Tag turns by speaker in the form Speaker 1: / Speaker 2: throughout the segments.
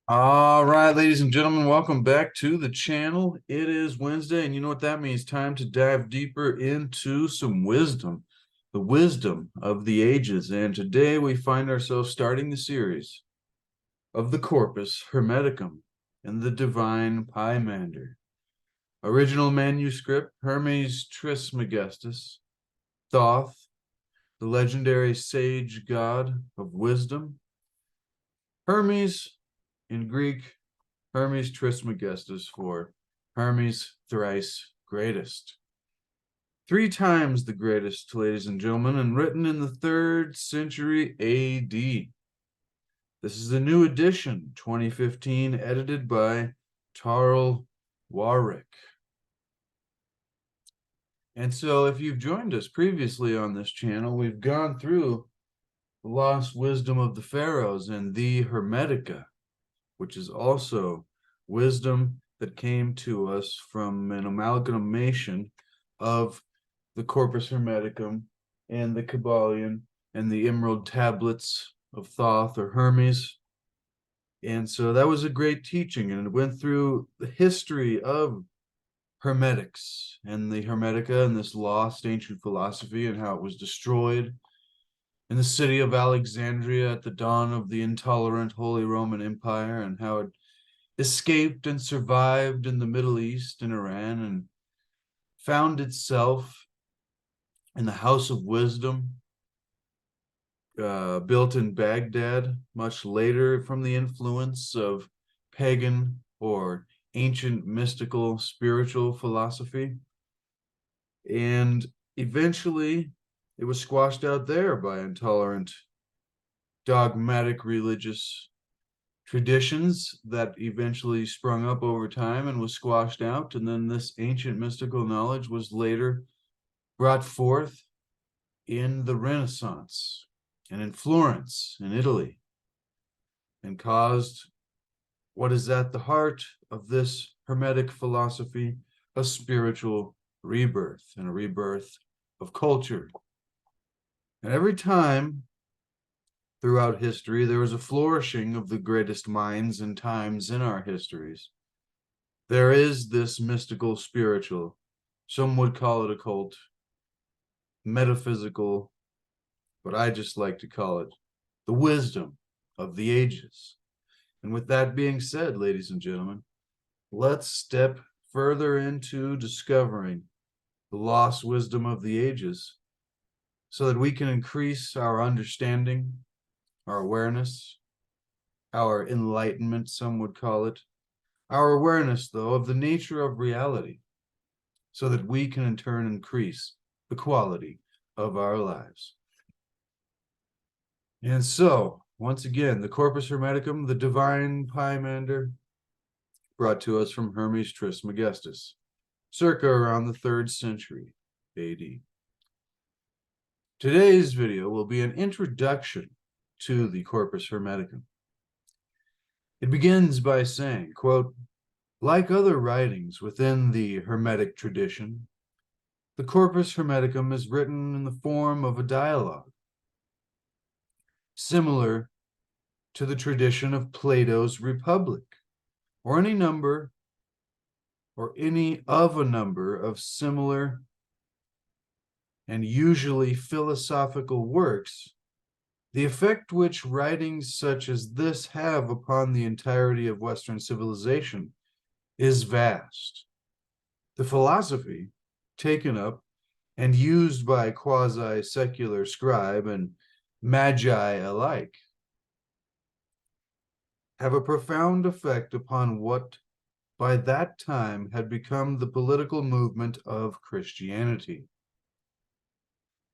Speaker 1: All right, ladies and gentlemen, welcome back to the channel. It is Wednesday, and you know what that means. Time to dive deeper into some wisdom, the wisdom of the ages. And today we find ourselves starting the series of the Corpus Hermeticum and the divine Pymander. Original manuscript, Hermes Trismegeistus, Thoth, the legendary sage god of wisdom. Hermes, in Greek, Hermes Trismegistus, for Hermes thrice greatest. 3 times the greatest, ladies and gentlemen, and written in the 3rd century AD. This is a new edition, 2015, edited by Tarl Warwick. And so if you've joined us previously on this channel, we've gone through the lost wisdom of the pharaohs and the Hermetica, which is also wisdom that came to us from an amalgamation of the Corpus Hermeticum and the Kabbalion and the Emerald Tablets of Thoth or Hermes. And so that was a great teaching, and it went through the history of Hermetics and the Hermetica and this lost ancient philosophy and how it was destroyed in the city of Alexandria at the dawn of the intolerant Holy Roman Empire, and how it escaped and survived in the Middle East and Iran and found itself in the House of Wisdom, built in Baghdad much later from the influence of pagan or ancient mystical spiritual philosophy. And eventually it was squashed out there by intolerant dogmatic religious traditions that eventually sprung up over time and was squashed out. And then this ancient mystical knowledge was later brought forth in the Renaissance and in Florence, in Italy, and caused what is at the heart of this Hermetic philosophy, a spiritual rebirth and a rebirth of culture. And every time throughout history, there was a flourishing of the greatest minds and times in our histories. There is this mystical, spiritual, some would call it occult, metaphysical, but I just like to call it the wisdom of the ages. And with that being said, ladies and gentlemen, let's step further into discovering the lost wisdom of the ages so that we can increase our understanding, our awareness, our enlightenment, some would call it, our awareness, though, of the nature of reality, so that we can in turn increase the quality of our lives. And so, once again, the Corpus Hermeticum, the divine Pymander, brought to us from Hermes Trismegeistus, circa around the 3rd century AD. Today's video will be an introduction to the Corpus Hermeticum. It begins by saying, quote, like other writings within the Hermetic tradition, the Corpus Hermeticum is written in the form of a dialogue, similar to the tradition of Plato's Republic, or any of a number of similar and usually philosophical works. The effect which writings such as this have upon the entirety of Western civilization is vast. The philosophy taken up and used by quasi-secular scribe and magi alike have a profound effect upon what by that time had become the political movement of Christianity,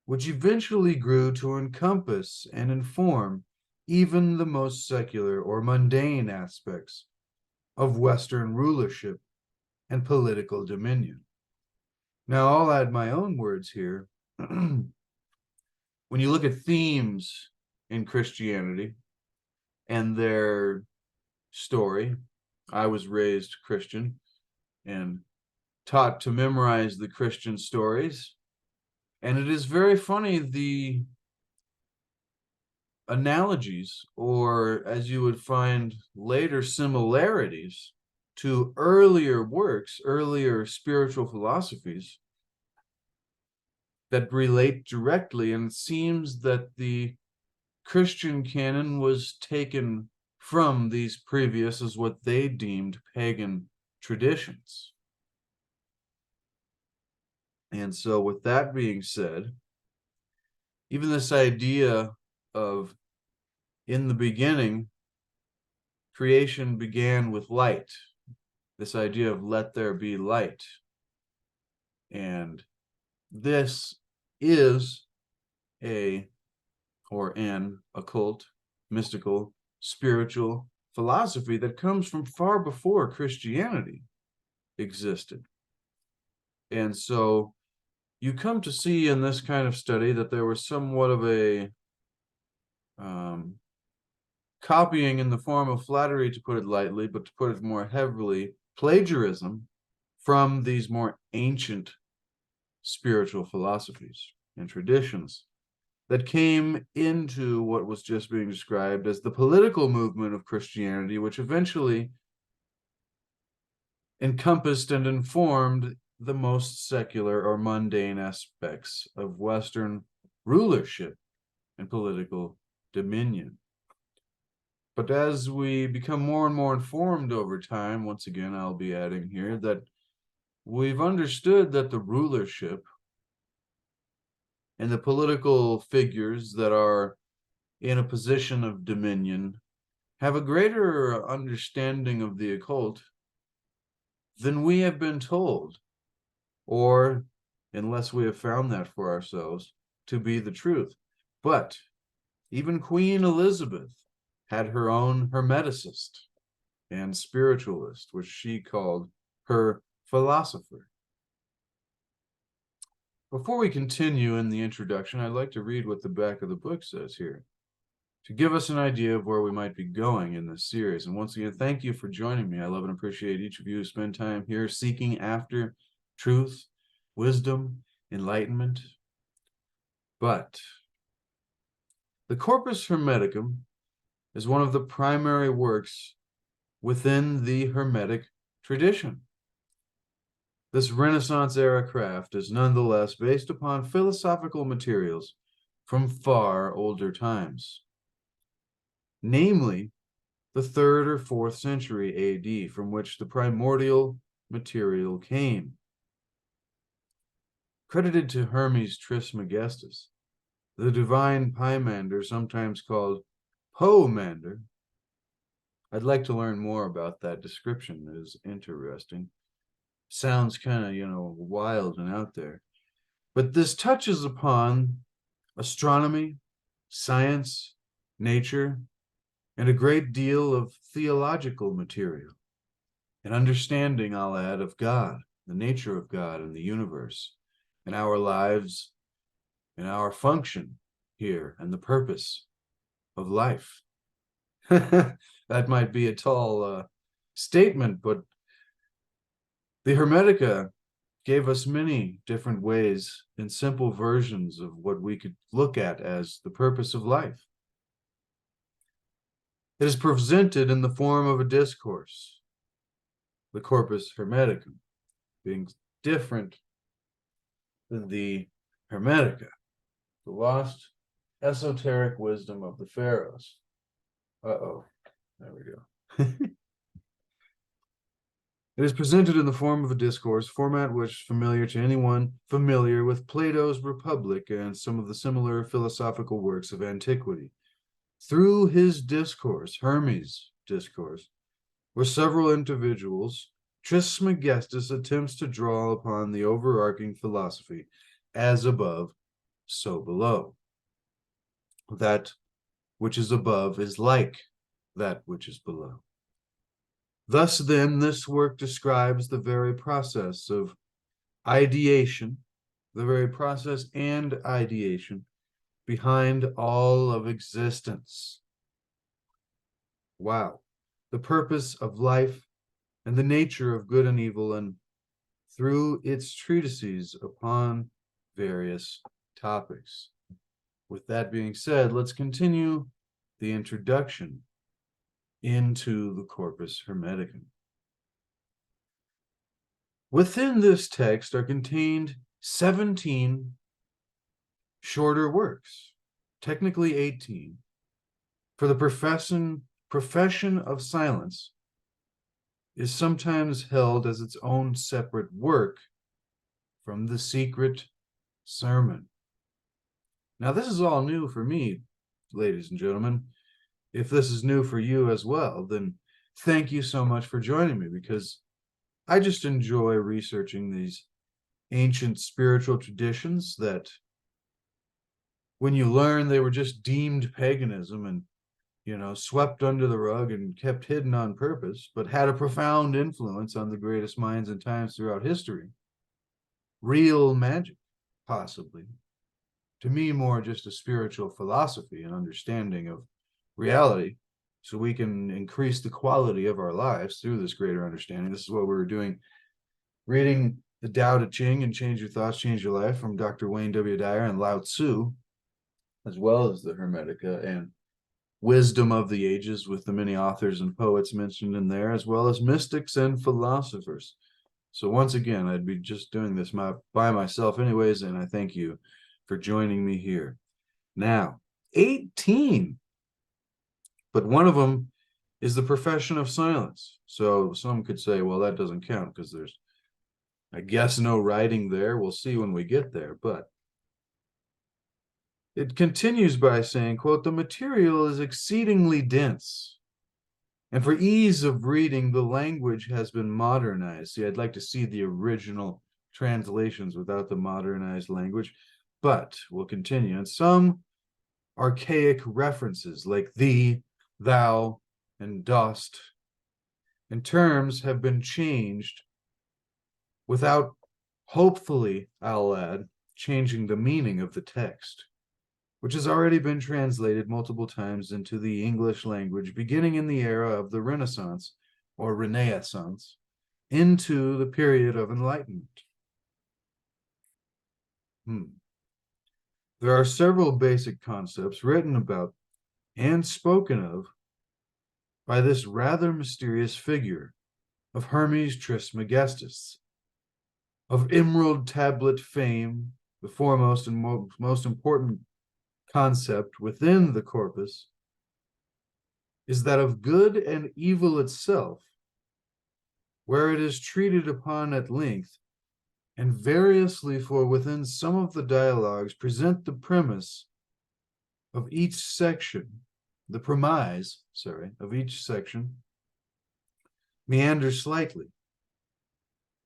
Speaker 1: which eventually grew to encompass and inform even the most secular or mundane aspects of Western rulership and political dominion. Now, I'll add my own words here. When you look at themes in Christianity and their story, I was raised Christian and taught to memorize the Christian stories. And it is very funny, the analogies, or as you would find later, similarities to earlier works, earlier spiritual philosophies that relate directly. And it seems that the Christian canon was taken from these previous as what they deemed pagan traditions. And so with that being said, even this idea of in the beginning, creation began with light, this idea of let there be light. And this is an occult, mystical, spiritual philosophy that comes from far before Christianity existed. And so you come to see in this kind of study that there was somewhat of a copying in the form of flattery, to put it lightly, but to put it more heavily, plagiarism from these more ancient spiritual philosophies and traditions that came into what was just being described as the political movement of Christianity, which eventually encompassed and informed the most secular or mundane aspects of Western rulership and political dominion. But as we become more and more informed over time, once again, I'll be adding here that we've understood that the rulership and the political figures that are in a position of dominion have a greater understanding of the occult than we have been told, or unless we have found that for ourselves to be the truth. But even Queen Elizabeth had her own hermeticist and spiritualist, which she called her philosopher. Before we continue in the introduction, I'd like to read what the back of the book says here to give us an idea of where we might be going in this series. And once again, thank you for joining me. I love and appreciate each of you who spend time here seeking after truth, wisdom, enlightenment. But the Corpus Hermeticum is one of the primary works within the Hermetic tradition. This Renaissance-era craft is nonetheless based upon philosophical materials from far older times, namely the 3rd or 4th century AD, from which the primordial material came. Credited to Hermes Trismegeistus, the divine Pymander, sometimes called Pomander. I'd like to learn more about that description. It is interesting. Sounds kind of, wild and out there. But this touches upon astronomy, science, nature, and a great deal of theological material. An understanding, I'll add, of God, the nature of God and the universe, and our lives, and our function here, and the purpose of life. That might be a tall statement, but the Hermetica gave us many different ways and simple versions of what we could look at as the purpose of life. It is presented in the form of a discourse, the Corpus Hermeticum, being different than the Hermetica, the lost esoteric wisdom of the pharaohs. There we go. It is presented in the form of a discourse, format which is familiar to anyone familiar with Plato's Republic and some of the similar philosophical works of antiquity. Through his discourse, Hermes' discourse, where several individuals, Trismegistus attempts to draw upon the overarching philosophy, as above, so below. That which is above is like that which is below. Thus, then, this work describes the very process of ideation, the very process and ideation behind all of existence. Wow. The purpose of life and the nature of good and evil, and through its treatises upon various topics. With that being said, let's continue the introduction into the Corpus Hermeticum. Within this text are contained 17 shorter works, technically 18, for the profession of silence is sometimes held as its own separate work from the secret sermon. Now, this is all new for me, ladies and gentlemen. If this is new for you as well, then thank you so much for joining me, because I just enjoy researching these ancient spiritual traditions that, when you learn they were just deemed paganism and, swept under the rug and kept hidden on purpose, but had a profound influence on the greatest minds and times throughout history. Real magic, possibly. To me, more just a spiritual philosophy and understanding of reality, so we can increase the quality of our lives through this greater understanding. This is what we were doing, reading the Tao Te Ching and Change Your Thoughts, Change Your Life from Dr. Wayne W. Dyer and Lao Tzu, as well as the Hermetica and Wisdom of the Ages with the many authors and poets mentioned in there, as well as mystics and philosophers. So once again, I'd be just doing this by myself anyways, and I thank you for joining me here. Now, 18, but one of them is the profession of silence. So some could say, well, that doesn't count because there's, I guess, no writing there. We'll see when we get there, but it continues by saying, quote, the material is exceedingly dense, and for ease of reading, the language has been modernized. See, I'd like to see the original translations without the modernized language, but we'll continue. And some archaic references like thee, thou, and dost, and terms have been changed without, hopefully, I'll add, changing the meaning of the text, which has already been translated multiple times into the English language, beginning in the era of the Renaissance, or Renaissance, into the period of Enlightenment. There are several basic concepts written about and spoken of by this rather mysterious figure of Hermes Trismegeistus, of emerald tablet fame. The foremost and most important concept within the corpus is that of good and evil itself, where it is treated upon at length and variously, for within some of the dialogues present the premise of each section, the premise, of each section, meander slightly,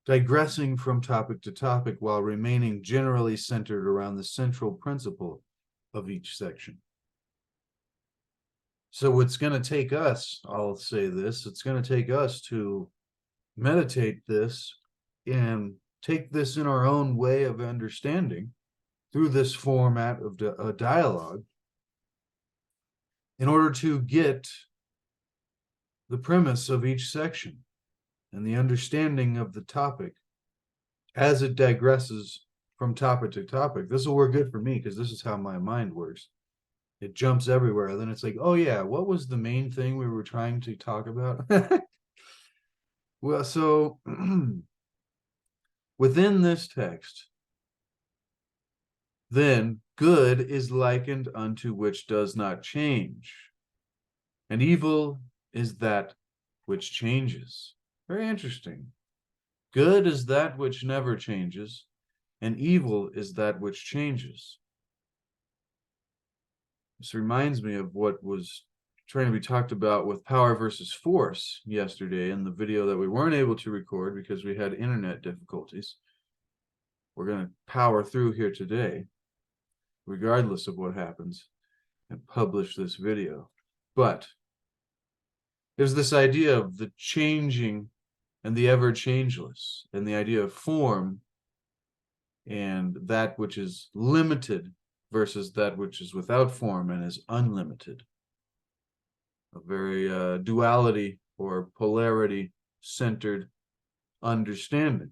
Speaker 1: digressing from topic to topic while remaining generally centered around the central principle of each section. So it's going to take us, I'll say this, it's going to take us to meditate this and take this in our own way of understanding through this format of a dialogue in order to get the premise of each section and the understanding of the topic as it digresses from topic to topic. This will work good for me because this is how my mind works. It jumps everywhere. Then it's like, oh yeah, what was the main thing we were trying to talk about? Well, so within this text, then good is likened unto which does not change, and evil is that which changes. Very interesting. Good is that which never changes, and evil is that which changes. This reminds me of what was trying to be talked about with power versus force yesterday in the video that we weren't able to record because we had internet difficulties. We're going to power through here today, regardless of what happens, and publish this video. But there's this idea of the changing and the ever changeless, and the idea of form and that which is limited versus that which is without form and is unlimited. A very duality or polarity centered understanding.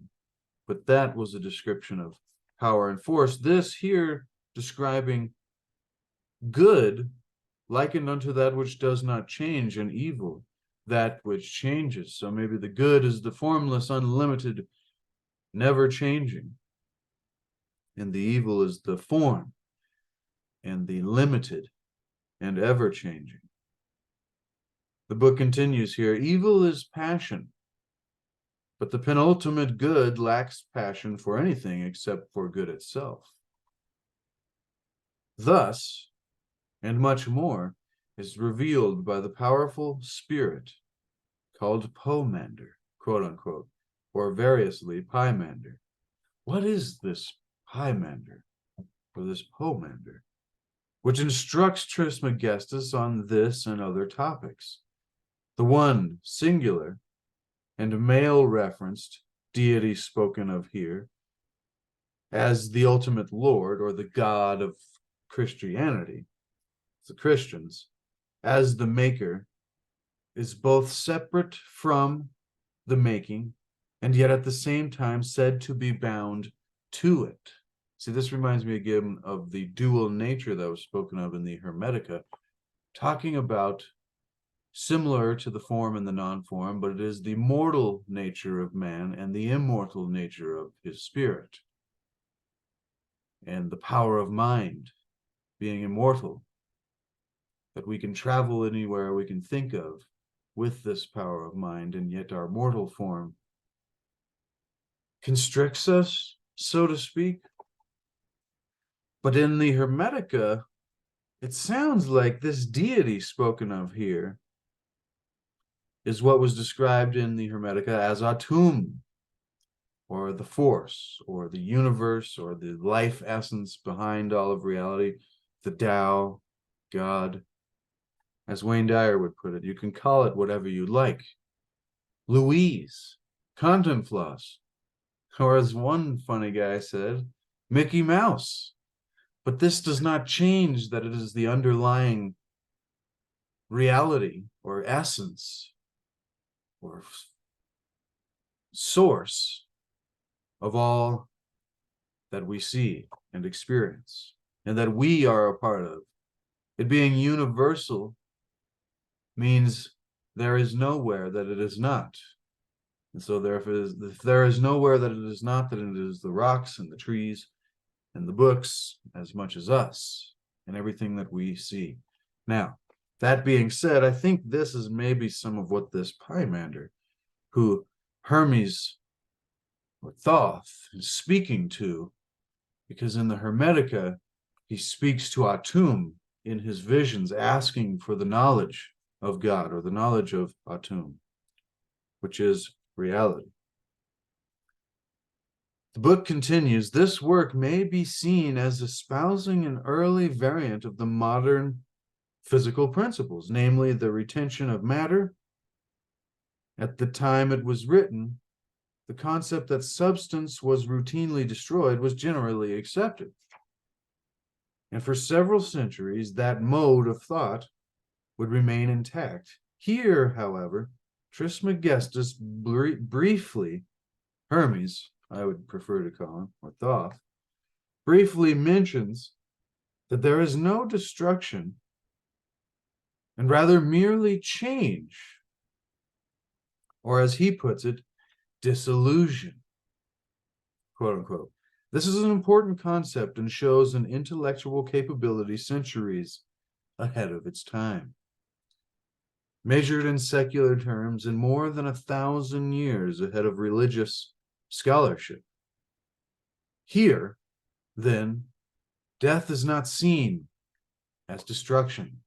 Speaker 1: But that was a description of power and force. This here describing good likened unto that which does not change, and evil, that which changes. So maybe the good is the formless, unlimited, never changing, and the evil is the form and the limited and ever changing. The book continues here. Evil is passion, but the penultimate good lacks passion for anything except for good itself. Thus, and much more, is revealed by the powerful spirit called Pomander, quote unquote, or variously Pymander. What is this Pymander, or this Pomander, which instructs Trismegistus on this and other topics? The one, singular, and male referenced deity spoken of here as the ultimate Lord or the God of Christianity, the Christians, as the maker, is both separate from the making and yet at the same time said to be bound to it. See, this reminds me again of the dual nature that was spoken of in the Hermetica, talking about similar to the form and the non-form, but it is the mortal nature of man and the immortal nature of his spirit, and the power of mind being immortal, that we can travel anywhere we can think of with this power of mind, and yet our mortal form constricts us, so to speak. But in the Hermetica, it sounds like this deity spoken of here is what was described in the Hermetica as Atum, or the force, or the universe, or the life essence behind all of reality, the Tao, God. As Wayne Dyer would put it, you can call it whatever you like. Louise, Contenfloss, or as one funny guy said, Mickey Mouse. But this does not change that it is the underlying reality or essence or source of all that we see and experience, and that we are a part of. It being universal means there is nowhere that it is not. And so if there is nowhere that it is not, then it is the rocks and the trees and the books as much as us and everything that we see. Now, that being said, I think this is maybe some of what this Pymander, who Hermes or Thoth is speaking to, because in the Hermetica, he speaks to Atum in his visions, asking for the knowledge of God or the knowledge of Atum, which is reality. The book continues, this work may be seen as espousing an early variant of the modern physical principles, namely the retention of matter. At the time it was written, the concept that substance was routinely destroyed was generally accepted. And for several centuries, that mode of thought would remain intact. Here, however, Trismegistus briefly, Hermes, I would prefer to call him, or Thoth, briefly mentions that there is no destruction and rather merely change, or as he puts it, dissolution, quote unquote. This is an important concept and shows an intellectual capability centuries ahead of its time. Measured in secular terms, in more than 1,000 years ahead of religious scholarship. Here, then, death is not seen as destruction.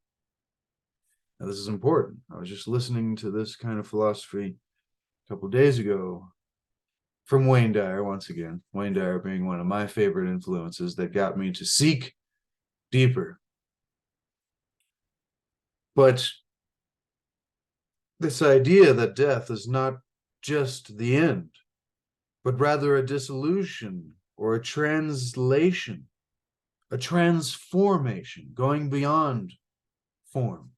Speaker 1: Now, this is important. I was just listening to this kind of philosophy a couple of days ago from Wayne Dyer, once again. Wayne Dyer being one of my favorite influences that got me to seek deeper. But this idea that death is not just the end, but rather a dissolution or a translation, a transformation, going beyond form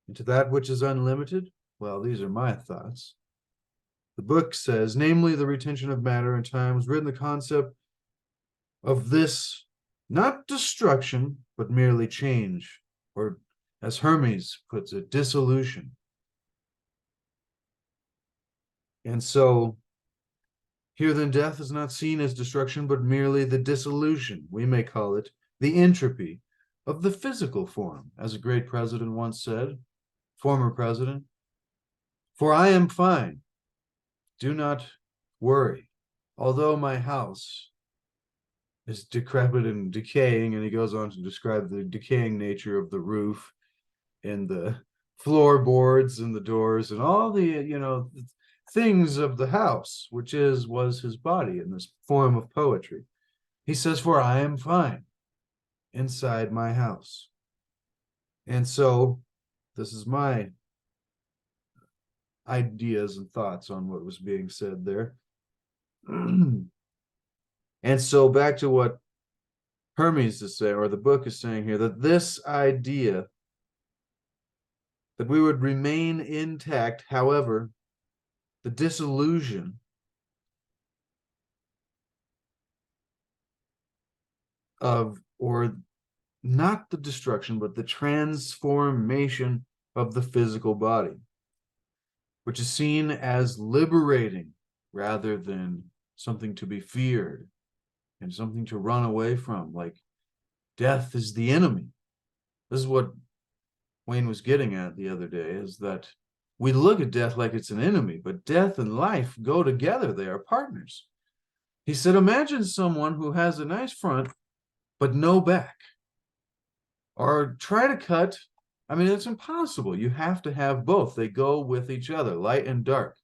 Speaker 1: into that which is unlimited. Well, these are my thoughts. The book says, namely, the retention of matter and time, was written the concept of this not destruction, but merely change, or as Hermes puts it, dissolution. And so here then death is not seen as destruction, but merely the dissolution, we may call it the entropy of the physical form, as a great president once said, former president. For I am fine, do not worry, although my house is decrepit and decaying, and he goes on to describe the decaying nature of the roof and the floorboards and the doors and all the things of the house, which was his body in this form of poetry. He says, for I am fine inside my house. And so this is my ideas and thoughts on what was being said there. And so back to what Hermes is saying, or the book is saying here, that this idea that we would remain intact, however, the disillusion of, or not the destruction, but the transformation of the physical body, which is seen as liberating rather than something to be feared and something to run away from, like death is the enemy. This is what Wayne was getting at the other day, is that we look at death like it's an enemy, but death and life go together. They are partners. He said, imagine someone who has a nice front, but no back. Or try to cut. I mean, it's impossible. You have to have both. They go with each other. Light and dark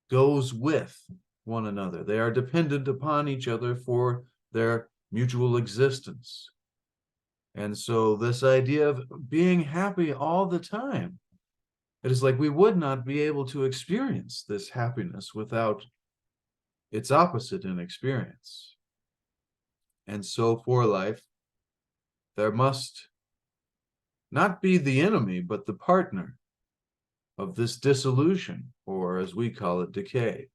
Speaker 1: goes with one another. They are dependent upon each other for their mutual existence. And so this idea of being happy all the time, it is like we would not be able to experience this happiness without its opposite in experience. And so for life, there must not be the enemy, but the partner of this dissolution, or as we call it, decay,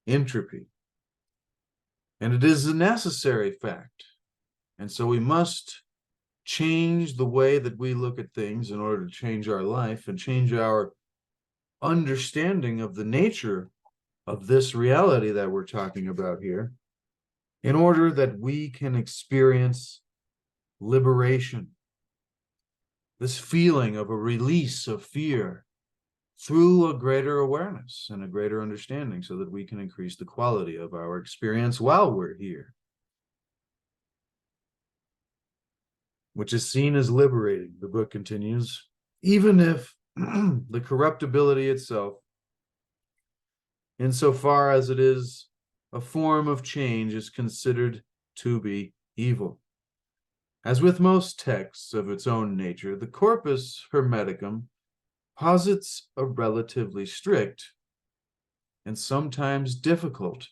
Speaker 1: entropy. And it is a necessary fact. And so we must change the way that we look at things in order to change our life and change our understanding of the nature of this reality that we're talking about here, in order that we can experience liberation, this feeling of a release of fear through a greater awareness and a greater understanding, so that we can increase the quality of our experience while we're here, which is seen as liberating. The book continues, even if the corruptibility itself, insofar as it is a form of change, is considered to be evil. As with most texts of its own nature, the Corpus Hermeticum posits a relatively strict and sometimes difficult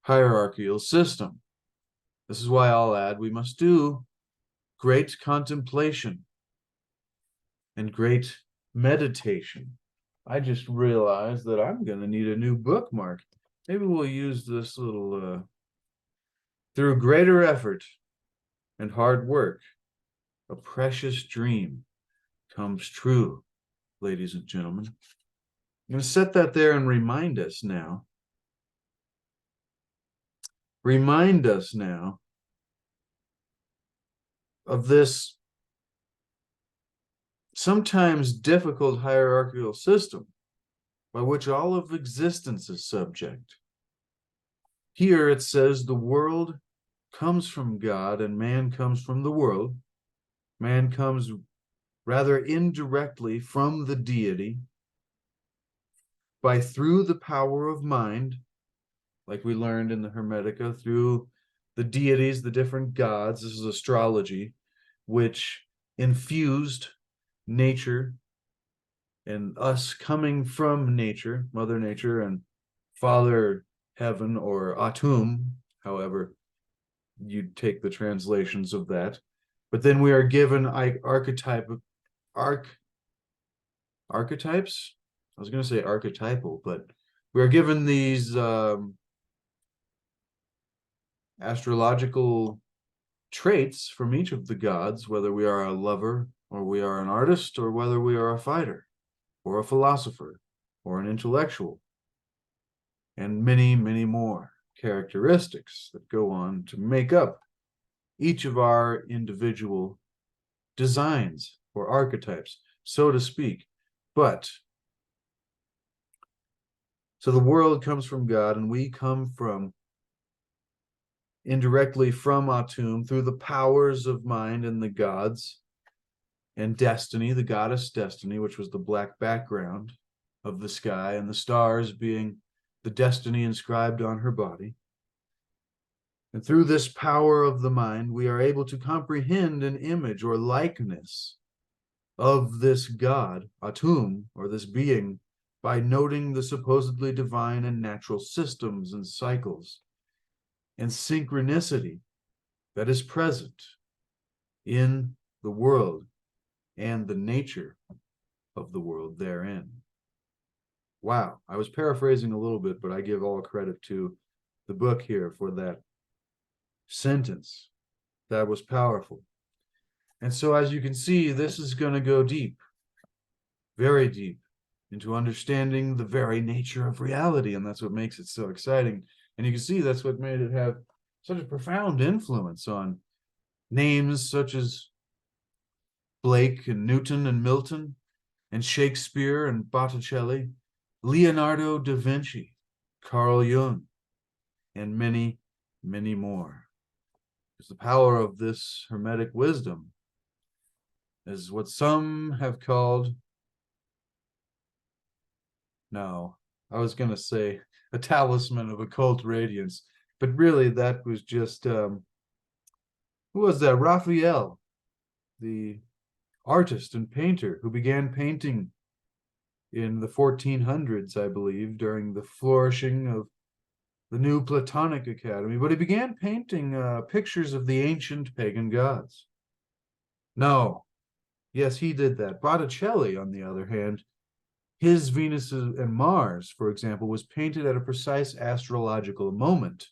Speaker 1: hierarchical system. This is why I'll add, we must do great contemplation and great meditation. I just realized that I'm going to need a new bookmark. Maybe we'll use this little, through greater effort and hard work, a precious dream comes true, ladies and gentlemen. I'm going to set that there and remind us now. Remind us now of this sometimes difficult hierarchical system by which all of existence is subject. Here it says the world comes from God and man comes from the world. Man comes rather indirectly from the deity through the power of mind, like we learned in the Hermetica, through the deities, the different gods. This is astrology, which infused nature and us coming from nature, Mother Nature, and Father Heaven, or Atum, however you take the translations of that. But then we are given archetypes. I was going to say archetypal, but we are given these astrological traits from each of the gods, whether we are a lover, or we are an artist, or whether we are a fighter, or a philosopher, or an intellectual, and many, many more characteristics that go on to make up each of our individual designs or archetypes, so to speak. But so the world comes from God, and we come from indirectly from Atum through the powers of mind and the gods, and destiny, the goddess Destiny, which was the black background of the sky, and the stars being the destiny inscribed on her body. And through this power of the mind, we are able to comprehend an image or likeness of this god, Atum, or this being, by noting the supposedly divine and natural systems and cycles and synchronicity that is present in the world and the nature of the world therein. Wow, I was paraphrasing a little bit, but I give all credit to the book here for that sentence. That was powerful. And so, as you can see, this is going to go deep, very deep, into understanding the very nature of reality, and that's what makes it so exciting. And you can see that's what made it have such a profound influence on names such as Blake and Newton and Milton and Shakespeare and Botticelli, Leonardo da Vinci, Carl Jung, and many, many more. Because the power of this Hermetic wisdom is what some have called, no, I was going to say a talisman of occult radiance, but really that was just, who was that? Raphael, the artist and painter who began painting in the 1400s, I believe, during the flourishing of the new Platonic Academy, but he began painting pictures of the ancient pagan gods. No, yes, he did that. Botticelli, on the other hand, his Venus and Mars, for example, was painted at a precise astrological moment,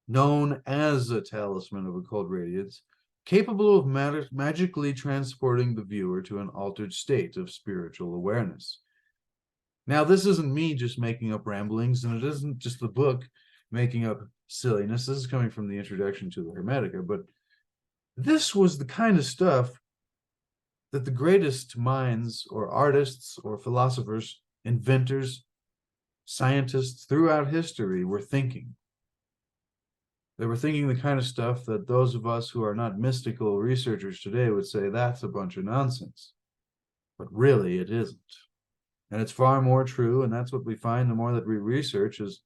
Speaker 1: known as a talisman of occult radiance, capable of magically transporting the viewer to an altered state of spiritual awareness. Now, this isn't me just making up ramblings, and it isn't just the book making up silliness. This is coming from the introduction to the Hermetica, but this was the kind of stuff that the greatest minds or artists or philosophers, inventors, scientists throughout history were thinking. They were thinking the kind of stuff that those of us who are not mystical researchers today would say that's a bunch of nonsense. But really, it isn't. And it's far more true, and that's what we find the more that we research, is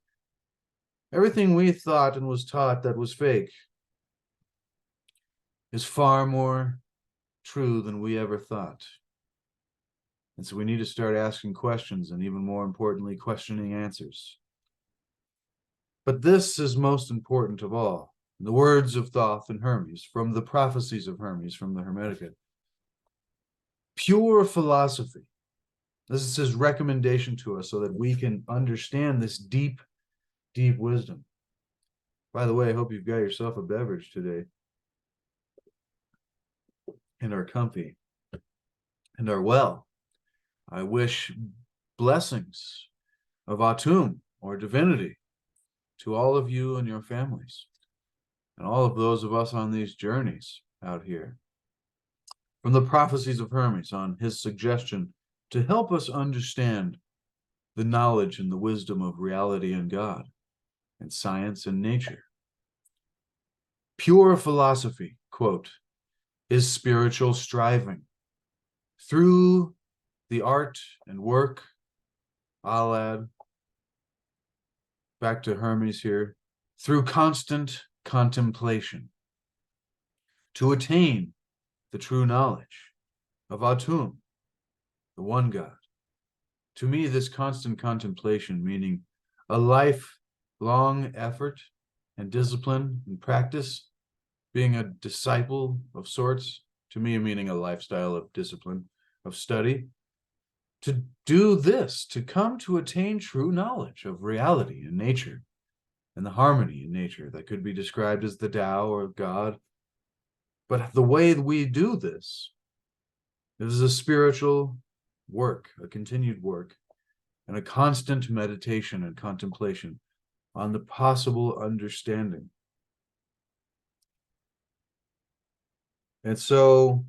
Speaker 1: everything we thought and was taught that was fake is far more true than we ever thought. And so we need to start asking questions, and even more importantly, questioning answers. But this is most important of all. In the words of Thoth and Hermes, from the prophecies of Hermes, from the Hermetica, pure philosophy. This is his recommendation to us so that we can understand this deep, deep wisdom. By the way, I hope you've got yourself a beverage today and are comfy and are well. I wish blessings of Atum, or divinity, to all of you and your families, and all of those of us on these journeys out here. From the prophecies of Hermes, on his suggestion to help us understand the knowledge and the wisdom of reality and God, and science and nature. Pure philosophy, quote, is spiritual striving through the art and work, I'll add, back to Hermes here, through constant contemplation, to attain the true knowledge of Atum, the one God. To me, this constant contemplation, meaning a lifelong effort and discipline and practice, being a disciple of sorts, to me, meaning a lifestyle of discipline, of study, to do this, to come to attain true knowledge of reality and nature and the harmony in nature that could be described as the Tao or God. But the way we do this is a spiritual work, a continued work, and a constant meditation and contemplation on the possible understanding. And so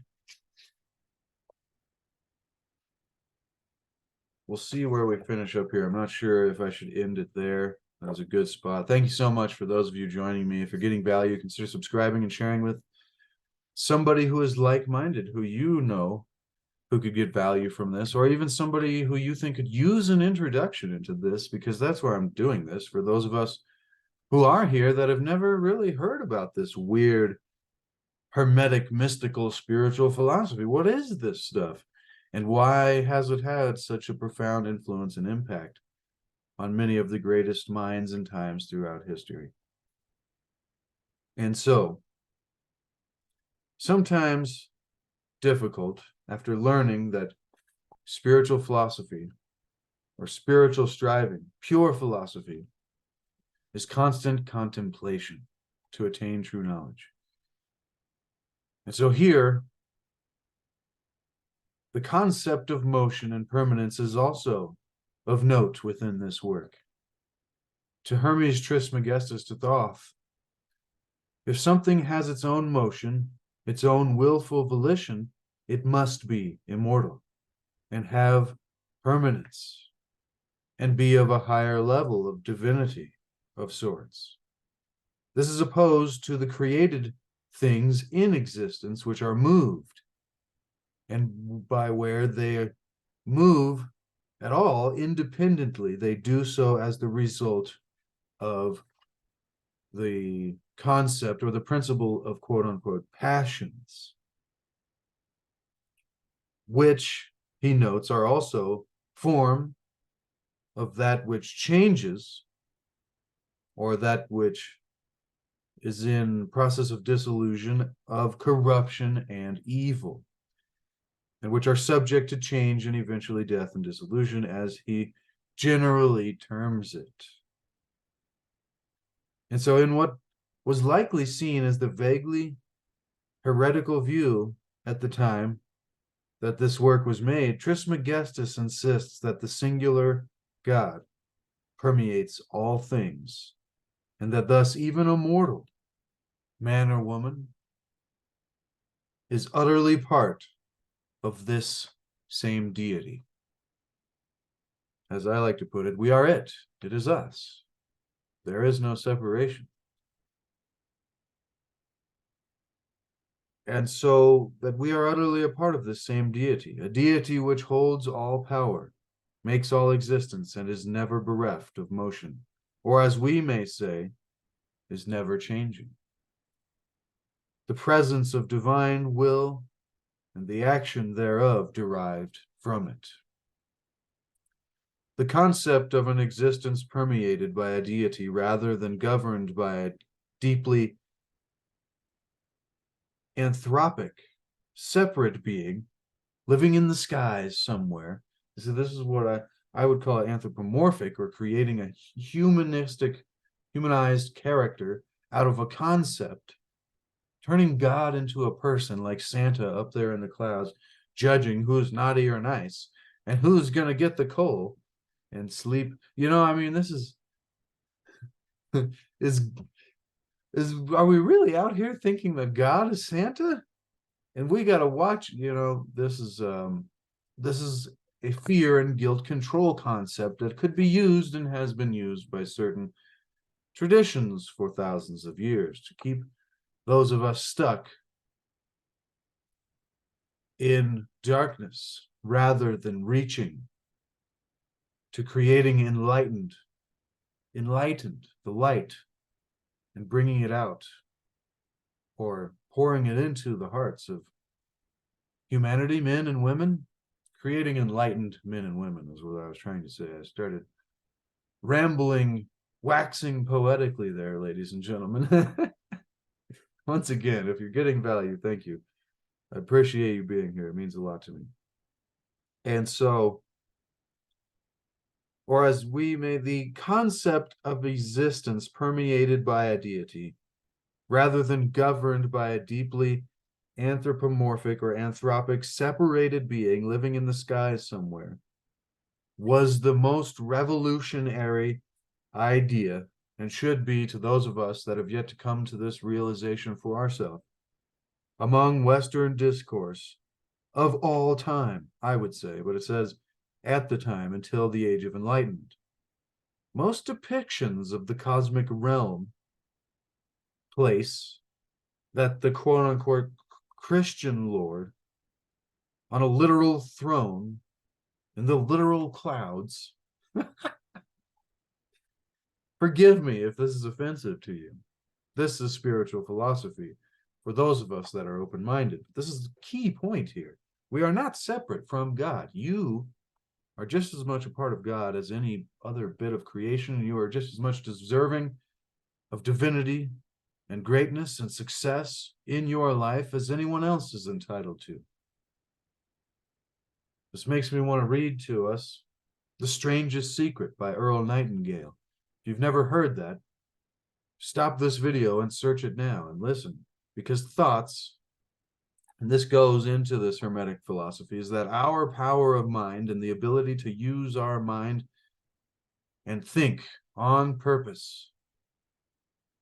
Speaker 1: we'll see where we finish up here. I'm not sure if I should end it there. That was a good spot. Thank you so much for those of you joining me. If you're getting value, consider subscribing and sharing with somebody who is like-minded, who you know who could get value from this, or even somebody who you think could use an introduction into this, because that's where I'm doing this, for those of us who are here that have never really heard about this weird hermetic, mystical, spiritual philosophy. What is this stuff? And why has it had such a profound influence and impact on many of the greatest minds and times throughout history? And so, sometimes difficult, after learning that spiritual philosophy or spiritual striving, pure philosophy, is constant contemplation to attain true knowledge. And so here, the concept of motion and permanence is also of note within this work. To Hermes Trismegeistus to Thoth, if something has its own motion, its own willful volition, it must be immortal and have permanence and be of a higher level of divinity of sorts. This is opposed to the created things in existence which are moved, and by where they move at all independently, they do so as the result of the concept or the principle of quote-unquote passions, which he notes are also form of that which changes, or that which is in process of dissolution, of corruption and evil, and which are subject to change and eventually death and dissolution, as he generally terms it. And so in what was likely seen as the vaguely heretical view at the time that this work was made, Trismegistus insists that the singular God permeates all things, and that thus even a mortal, man or woman, is utterly part of this same deity. As I like to put it, we are it. It is us. There is no separation. And so that we are utterly a part of this same deity, a deity which holds all power, makes all existence, and is never bereft of motion, or as we may say, is never changing. The presence of divine will and the action thereof derived from it. The concept of an existence permeated by a deity rather than governed by a deeply anthropic, separate being living in the skies somewhere. So this is what I would call anthropomorphic, or creating a humanized character out of a concept, turning God into a person like Santa up there in the clouds, judging who's naughty or nice and who's going to get the coal and sleep. You know, I mean, this is are we really out here thinking that God is Santa? And we got to watch, you know, this is a fear and guilt control concept that could be used and has been used by certain traditions for thousands of years to keep those of us stuck in darkness rather than reaching to creating enlightened the light and bringing it out, or pouring it into the hearts of humanity, men and women. Creating enlightened men and women is what I was trying to say. I started rambling, waxing poetically there, ladies and gentlemen. Once again, if you're getting value, thank you. I appreciate you being here. It means a lot to me. And so or as we may, the concept of existence permeated by a deity, rather than governed by a deeply anthropomorphic or anthropic separated being living in the sky somewhere, was the most revolutionary idea, and should be to those of us that have yet to come to this realization for ourselves, among Western discourse of all time, I would say, but it says at the time until the Age of Enlightenment. Most depictions of the cosmic realm place that the quote unquote Christian Lord on a literal throne in the literal clouds. Forgive me if this is offensive to you. This is spiritual philosophy for those of us that are open-minded. This is the key point here. We are not separate from God. You are just as much a part of God as any other bit of creation, and you are just as much deserving of divinity and greatness and success in your life as anyone else is entitled to. This makes me want to read to us The Strangest Secret by Earl Nightingale. If you've never heard that, stop this video and search it now and listen, because thoughts, and this goes into this Hermetic philosophy, is that our power of mind and the ability to use our mind and think on purpose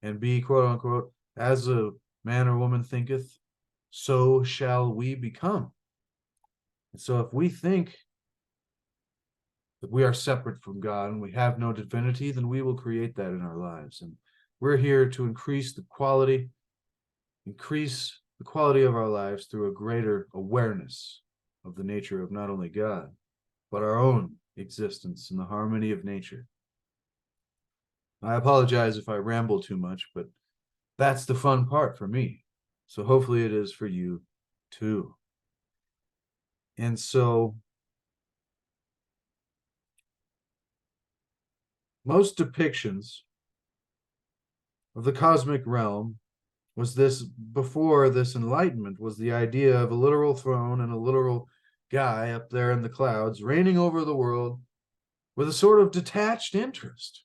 Speaker 1: and be, quote unquote, as a man or woman thinketh, so shall we become. And so if we think that we are separate from God and we have no divinity, then we will create that in our lives. And we're here to increase the quality of our lives through a greater awareness of the nature of not only God, but our own existence in the harmony of nature. I apologize if I ramble too much, but that's the fun part for me. So hopefully it is for you too. And so most depictions of the cosmic realm was this, before this enlightenment, was the idea of a literal throne and a literal guy up there in the clouds reigning over the world with a sort of detached interest,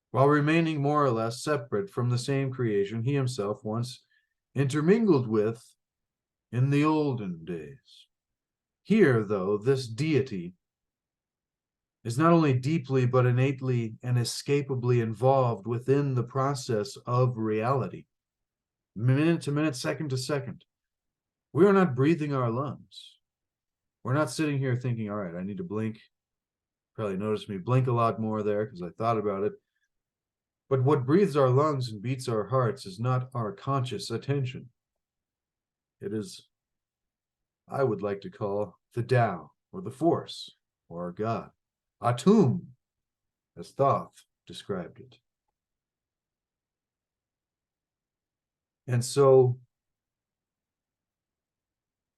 Speaker 1: while remaining more or less separate from the same creation he himself once intermingled with in the olden days. Here, though, this deity is not only deeply but innately and escapably involved within the process of reality, minute to minute, second to second. We are not breathing our lungs. We're not sitting here thinking, all right, I need to blink. Probably noticed me blink a lot more there because I thought about it. But what breathes our lungs and beats our hearts is not our conscious attention. It is, I would like to call, the Tao, or the Force, or God. Atum, as Thoth described it. And so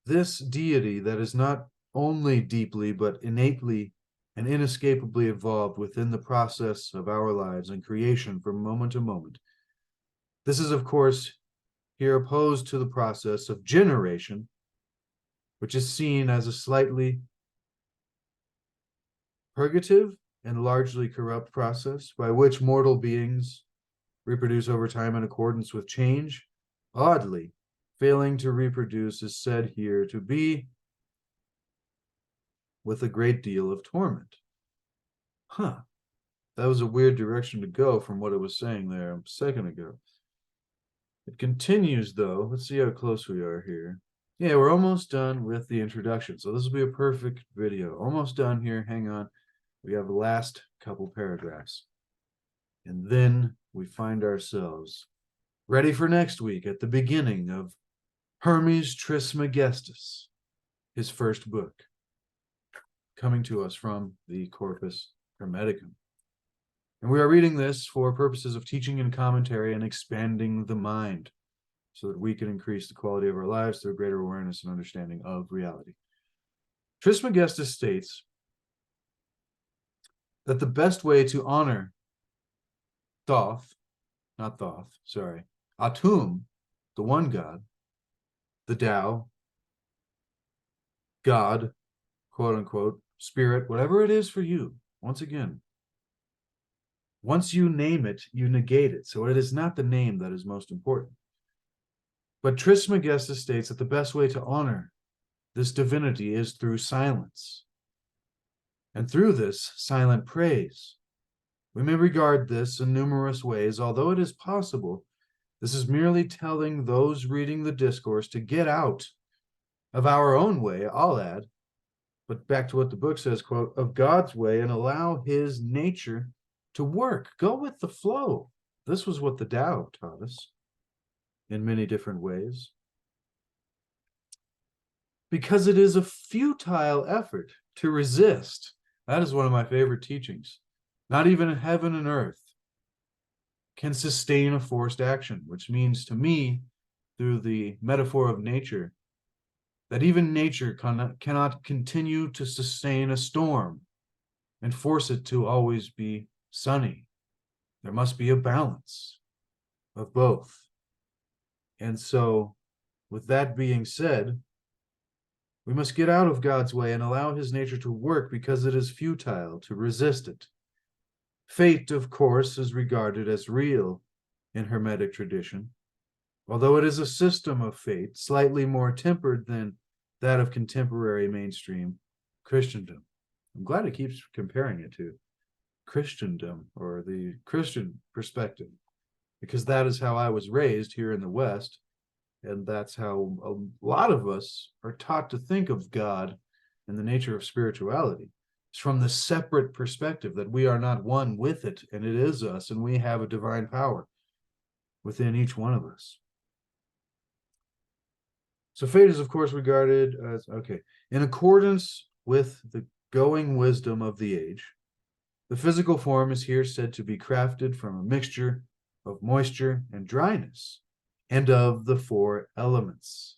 Speaker 1: this deity that is not only deeply but innately and inescapably involved within the process of our lives and creation from moment to moment. This is, of course, here opposed to the process of generation, which is seen as a slightly purgative and largely corrupt process by which mortal beings reproduce over time in accordance with change. Oddly, failing to reproduce is said here to be with a great deal of torment. Huh. That was a weird direction to go from what it was saying there a second ago. It continues, though. Let's see how close we are here. Yeah, we're almost done with the introduction. So this will be a perfect video. Almost done here. Hang on. We have the last couple paragraphs. And then we find ourselves ready for next week at the beginning of Hermes Trismegeistus, his first book, coming to us from the Corpus Hermeticum. And we are reading this for purposes of teaching and commentary and expanding the mind so that we can increase the quality of our lives through greater awareness and understanding of reality. Trismegistus states that the best way to honor Thoth, not Thoth, sorry, Atum, the one God, the Tao, God, quote unquote, spirit, whatever it is for you, once again, once you name it, you negate it. So it is not the name that is most important. But Trismegistus states that the best way to honor this divinity is through silence. And through this silent praise. We may regard this in numerous ways, although it is possible this is merely telling those reading the discourse to get out of our own way, I'll add, but back to what the book says, quote, of God's way, and allow his nature to work. Go with the flow. This was what the Tao taught us in many different ways. Because it is a futile effort to resist. That is one of my favorite teachings. Not even heaven and earth can sustain a forced action, which means to me, through the metaphor of nature, that even nature cannot continue to sustain a storm and force it to always be sunny. There must be a balance of both. And so, with that being said, we must get out of God's way and allow his nature to work, because it is futile to resist it. Fate, of course, is regarded as real in Hermetic tradition, although it is a system of fate slightly more tempered than that of contemporary mainstream Christendom. I'm glad it keeps comparing it to Christendom, or the Christian perspective, because that is how I was raised here in the West, and that's how a lot of us are taught to think of God and the nature of spirituality. It's from the separate perspective that we are not one with it, and it is us, and we have a divine power within each one of us. So fate is, of course, regarded as, okay, in accordance with the going wisdom of the age, the physical form is here said to be crafted from a mixture of moisture and dryness, and of the four elements: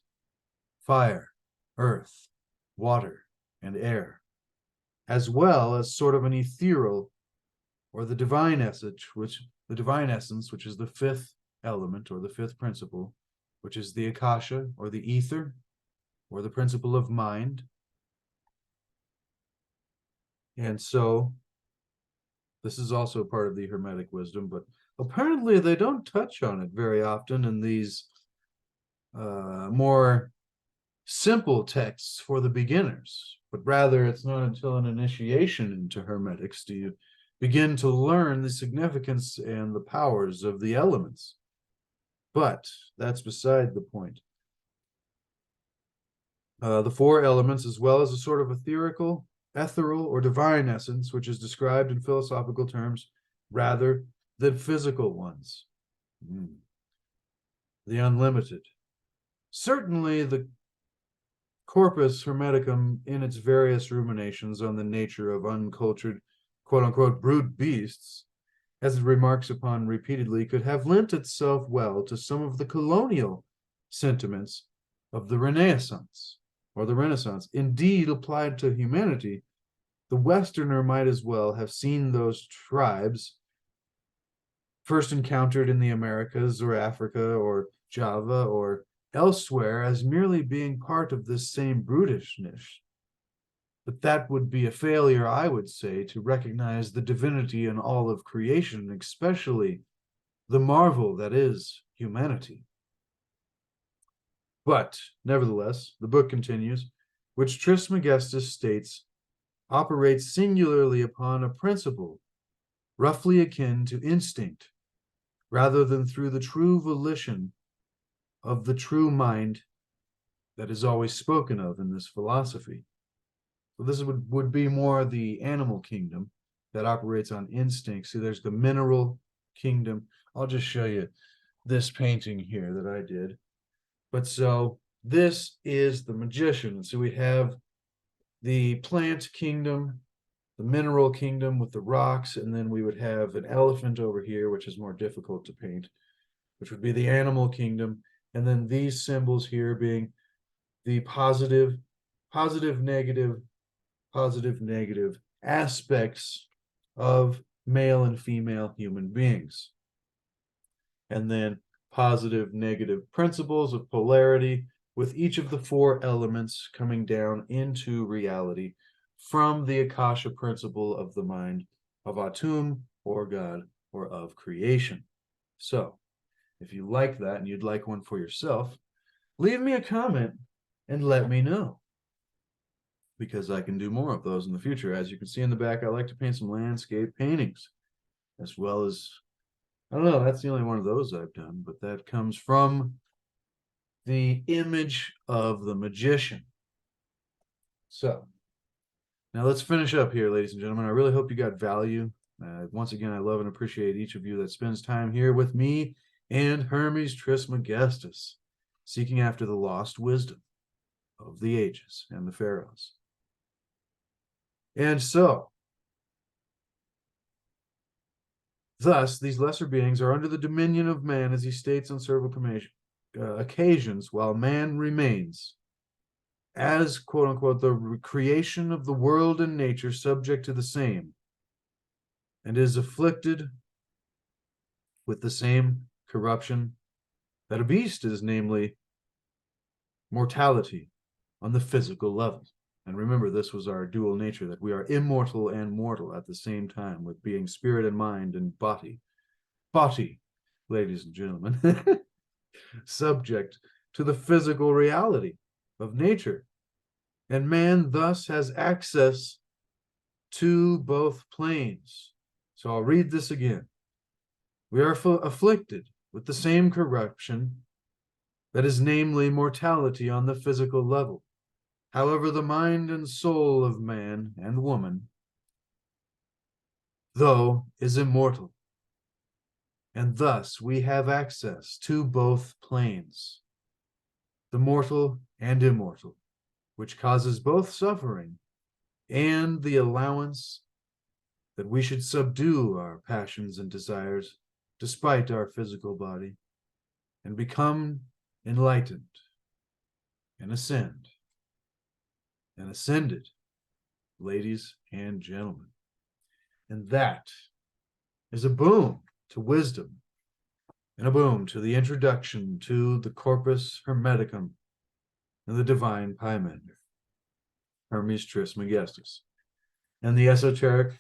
Speaker 1: fire, earth, water, and air, as well as sort of an ethereal, or the divine essence, which is the fifth element, or the fifth principle, which is the akasha, or the ether, or the principle of mind. And so this is also part of the Hermetic wisdom, but apparently they don't touch on it very often in these more simple texts for the beginners, but rather it's not until an initiation into Hermetics do you begin to learn the significance and the powers of the elements. But that's beside the point. The four elements, as well as a sort of ethereal, or divine essence, which is described in philosophical terms rather than physical ones. The unlimited. Certainly the Corpus Hermeticum, in its various ruminations on the nature of uncultured, quote-unquote, brute beasts, as it remarks upon repeatedly, could have lent itself well to some of the colonial sentiments of the Renaissance, or the Renaissance. Indeed, applied to humanity, the Westerner might as well have seen those tribes first encountered in the Americas, or Africa, or Java, or elsewhere, as merely being part of this same brutishness. But that would be a failure, I would say, to recognize the divinity in all of creation, especially the marvel that is humanity. But, nevertheless, the book continues, which Trismegistus states operates singularly upon a principle roughly akin to instinct, rather than through the true volition of the true mind that is always spoken of in this philosophy. So this would be more the animal kingdom that operates on instinct. See, there's the mineral kingdom. I'll just show you this painting here that I did. But so this is the magician. So we have the plant kingdom, the mineral kingdom with the rocks, and then we would have an elephant over here, which is more difficult to paint, which would be the animal kingdom. And then these symbols here being the positive, negative aspects of male and female human beings. And then positive, negative principles of polarity, with each of the four elements coming down into reality from the Akasha principle of the mind of Atum, or God, or of creation. So, if you like that and you'd like one for yourself, leave me a comment and let me know, because I can do more of those in the future. As you can see in the back, I like to paint some landscape paintings, as well as, I don't know, that's the only one of those I've done, but that comes from the image of the magician. So, now let's finish up here, ladies and gentlemen. I really hope you got value. Once again, I love and appreciate each of you that spends time here with me and Hermes Trismegeistus, seeking after the lost wisdom of the ages and the pharaohs. And so, thus, these lesser beings are under the dominion of man, as he states on several occasions, while man remains as, quote unquote, the creation of the world and nature subject to the same, and is afflicted with the same corruption that a beast is, namely mortality on the physical level. And remember, this was our dual nature, that we are immortal and mortal at the same time, with being spirit and mind and body. Body, ladies and gentlemen, subject to the physical reality of nature. And man thus has access to both planes. So I'll read this again. We are afflicted with the same corruption that is, namely, mortality on the physical level. However, the mind and soul of man and woman, though, is immortal, and thus we have access to both planes, the mortal and immortal, which causes both suffering and the allowance that we should subdue our passions and desires despite our physical body, and become enlightened and ascend and ascended, ladies and gentlemen. And that is a boom to wisdom and a boom to the introduction to the Corpus Hermeticum and the divine Pymander, Hermes Trismegeistus, and the esoteric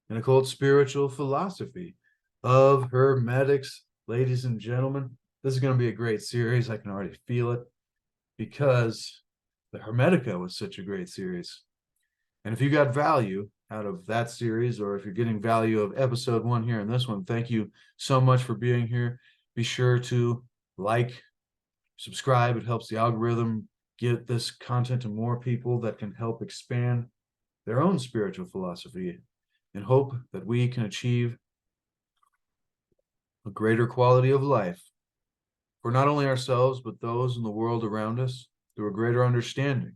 Speaker 1: and occult spiritual philosophy of Hermetics. Ladies and gentlemen, this is going to be a great series. I can already feel it, because the Hermetica was such a great series. And if you got value out of that series, or if you're getting value of episode 1 here in this one, thank you so much for being here. Be sure to like, subscribe. It helps the algorithm get this content to more people that can help expand their own spiritual philosophy, and hope that we can achieve a greater quality of life for not only ourselves, but those in the world around us, through a greater understanding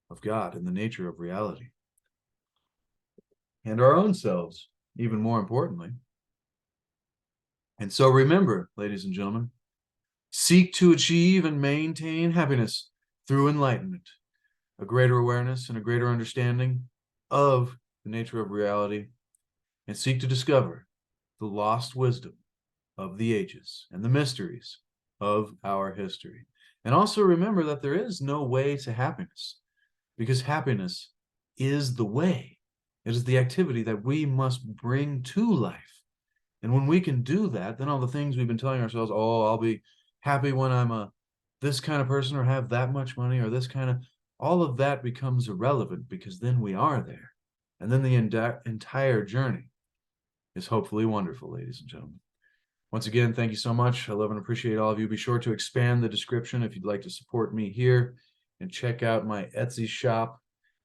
Speaker 1: of God and the nature of reality, and our own selves, even more importantly. And so remember, ladies and gentlemen, seek to achieve and maintain happiness through enlightenment, a greater awareness and a greater understanding of the nature of reality, and seek to discover the lost wisdom of the ages and the mysteries of our history. And also remember that there is no way to happiness, because happiness is the way. It is the activity that we must bring to life. And when we can do that, then all the things we've been telling ourselves, oh, I'll be happy when I'm this kind of person, or have that much money, or this kind of, all of that becomes irrelevant, because then we are there. And then the entire journey is hopefully wonderful, ladies and gentlemen. Once again, thank you so much. I love and appreciate all of you. Be sure to expand the description if you'd like to support me here, and check out my Etsy shop.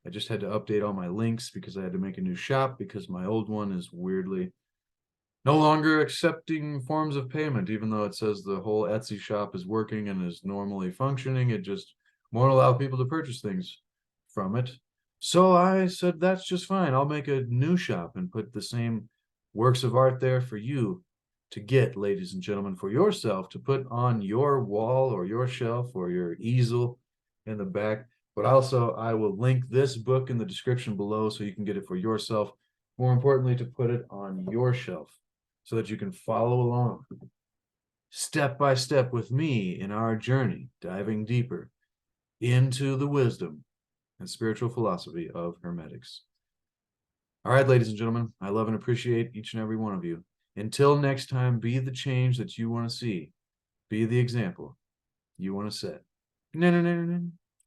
Speaker 1: I just had to update all my links because I had to make a new shop, because my old one is weirdly no longer accepting forms of payment, even though it says the whole Etsy shop is working and is normally functioning. It just won't allow people to purchase things from it. So I said, that's just fine. I'll make a new shop and put the same works of art there for you to get, ladies and gentlemen, for yourself to put on your wall or your shelf or your easel in the back. But also, I will link this book in the description below so you can get it for yourself. More importantly, to put it on your shelf so that you can follow along step by step with me in our journey, diving deeper into the wisdom and spiritual philosophy of Hermetics. All right, ladies and gentlemen, I love and appreciate each and every one of you. Until next time, be the change that you want to see. Be the example you want to set. No, no, no, no, no.